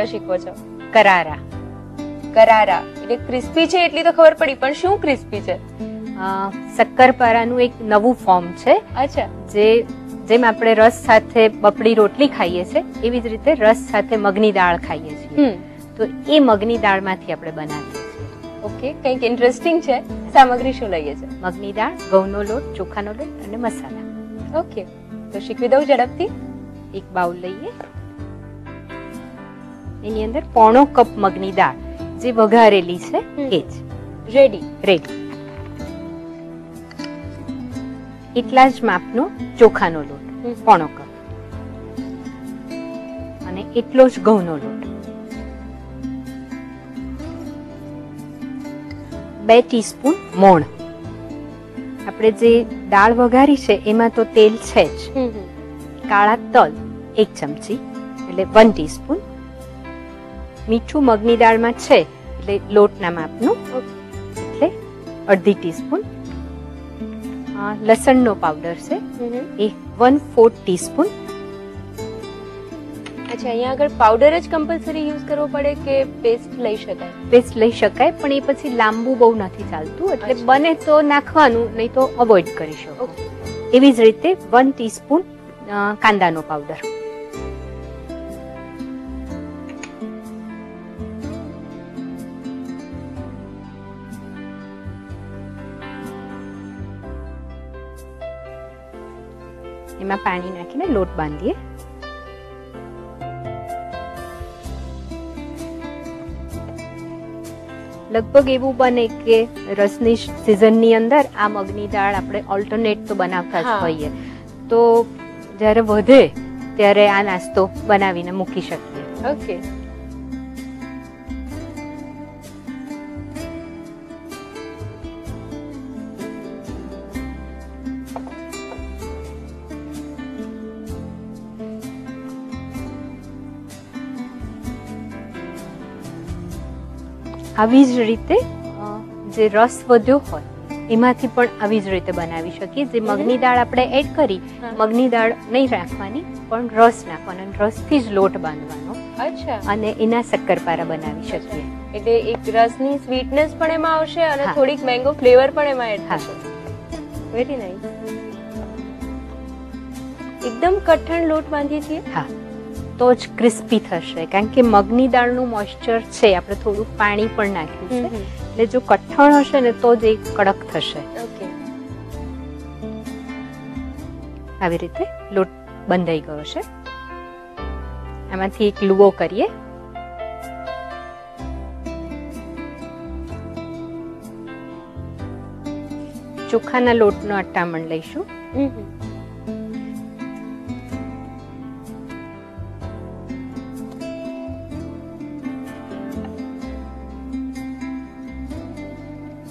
શક્કરપારા શીખવો છો? કરારા. કરારા એટલે ક્રિસ્પી છે એટલી તો ખબર પડી, પણ શું ક્રિસ્પી છે? શક્કરપારાનું એક નવું ફોર્મ છે. અચ્છા. જેમ આપણે રસ સાથે બપડી રોટલી ખાઈએ છીએ એવી જ રીતે રસ સાથે મગની દાળ ખાઈએ છીએ. તો એ મગની દાળમાંથી આપણે બનાવીએ છીએ. ઓકે, કંઈક ઇન્ટરેસ્ટિંગ છે. સામગ્રી શું લઈએ છે? મગની દાળ, ઘઉંનો લોટ, ચોખાનો લોટ અને મસાલા. ઓકે, તો શીખવી દઉં ઝડપથી. એક બાઉલ લઈએ, એની અંદર 1/4 કપ મગની દાળ જે વઘારેલી છે એ જ રેડી. એટલા જ માપનો ચોખાનો લોટ 1/4 કપ અને એટલો જ ઘઉંનો લોટ. 2 ટીસ્પૂન મોણ. આપણે જે દાળ વઘારી છે એમાં તો તેલ છે જ. કાળા તલ 1 ચમચી એટલે 1 ટીસ્પૂન. મીઠું મગની દાળમાં છે એટલે લોટના માપનું એટલે 1/2 ટીસ્પૂન. લસણનો પાવડર છે એ 1/4 ટીસ્પૂન. અચ્છા, અહીંયા આગળ પાવડર જ કમ્પલસરી યુઝ કરવો પડે કે પેસ્ટ લઈ શકાય? પેસ્ટ લઈ શકાય, પણ એ પછી લાંબુ બહુ નથી ચાલતું, એટલે બને તો નાખવાનું, નહીં તો અવોઇડ કરી શકો. એવી જ રીતે 1 ટીસ્પૂન કાંદાનો પાવડર. એમાં પાણી નાખીને લોટ બાંધીએ. લગભગ એવું બને કે રસની સિઝનની અંદર આ મગની દાળ આપણે ઓલ્ટરનેટ તો બનાવતા જ હોઈએ, તો જ્યારે વધે ત્યારે આ નાસ્તો બનાવીને મૂકી શકીએ. ઓકે. આવી જ રીતે જે રસ વધ્યો હોય એમાંથી પણ આવી જ રીતે બનાવી શકીએ. જે મગની દાળ આપણે એડ કરી, મગની દાળ નહીં રાખવાની પણ રસ નાખવાનો, રસથી જ લોટ બાંધવાનો. અચ્છા. અને એના શક્કરપારા બનાવી શકીએ. એટલે એક રસની સ્વીટનેસ પણ એમાં આવશે અને થોડીક મેંગો ફ્લેવર પણ એમાં એડ થશે. Very nice. એકદમ કઠણ લોટ બાંધીએ છીએ. હા, તો જ ક્રિસ્પી થશે, કારણ કે મગની દાળનું મોઇસ્ચર છે, આપણે થોડું પાણી પણ નાખ્યું છે, એટલે જો કઠણ હશે ને તો જ એ કડક થશે. ઓકે. આવી રીતે લોટ બંધાઈ ગયો છે. આમાંથી એક લુઓ કરીએ. ચોખાના લોટનો અટામણ લઈશું.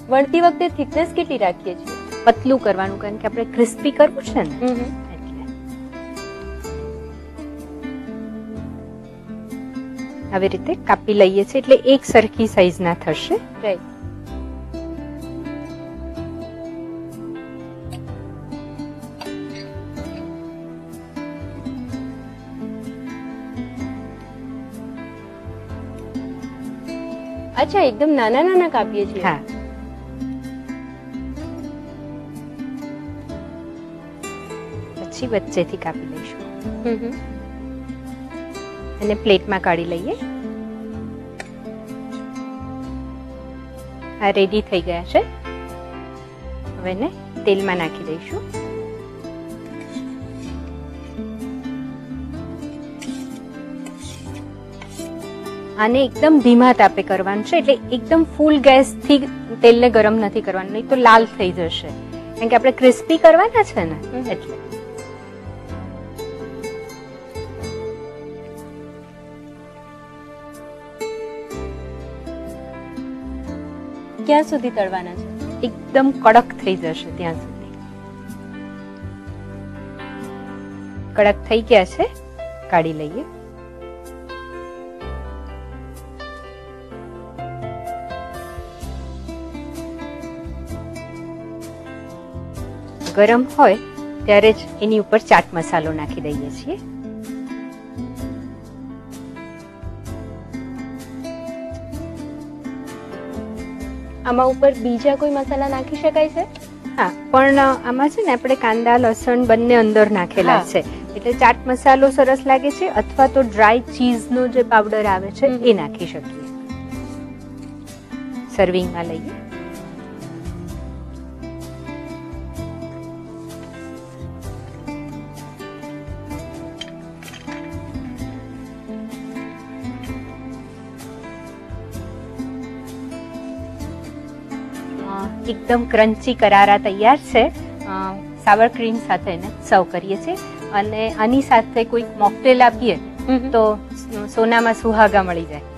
વણતી વખતે થિકનેસ કેટલી રાખીએ છીએ? પતલું કરવાનું, કારણ કે આપણે ક્રિસ્પી કરવું છે ને એટલે. આવી રીતે કાપી લઈએ છીએ એટલે એક સરખી સાઈઝના થશે. રાઈટ. અચ્છા, એકદમ નાના નાના કાપીએ છીએ. હા. પછી વચ્ચેથી કાપી લઈશું અને પ્લેટમાં કાઢી લઈએ. આ રેડી થઈ ગયા છે. હવે એને તેલમાં નાખી દઈશું. આને એકદમ ધીમા તાપે કરવાનું છે, એટલે એકદમ ફૂલ ગેસ થી તેલને ગરમ નથી કરવાનું, નહીં તો લાલ થઈ જશે, કારણ કે આપણે ક્રિસ્પી કરવાના છે ને એટલે. ક્યાં સુધી તળવાના છે? એકદમ કડક થઈ જશે ત્યાં સુધી. કડક થઈ ગયા છે, કાઢી લઈએ. ગરમ હોય ત્યારે જ એની ઉપર ચાટ મસાલો નાખી દઈએ છીએ. આમાં ઉપર બીજા કોઈ મસાલા નાખી શકાય છે? હા, પણ આમાં છે ને આપણે કાંદા લસણ બંને અંદર નાખેલા હા. છે, એટલે ચાટ મસાલો સરસ લાગે છે, અથવા તો ડ્રાય ચીઝનો જે પાવડર આવે છે એ નાખી શકીએ. સર્વિંગમાં લઈએ. એકદમ ક્રન્ચી કરારા તૈયાર છે. સાવર ક્રીમ સાથે એને સર્વ કરીએ છીએ, અને આની સાથે કોઈક મોકટેલ આપીએ તો સોનામાં સુહાગા મળી જાય.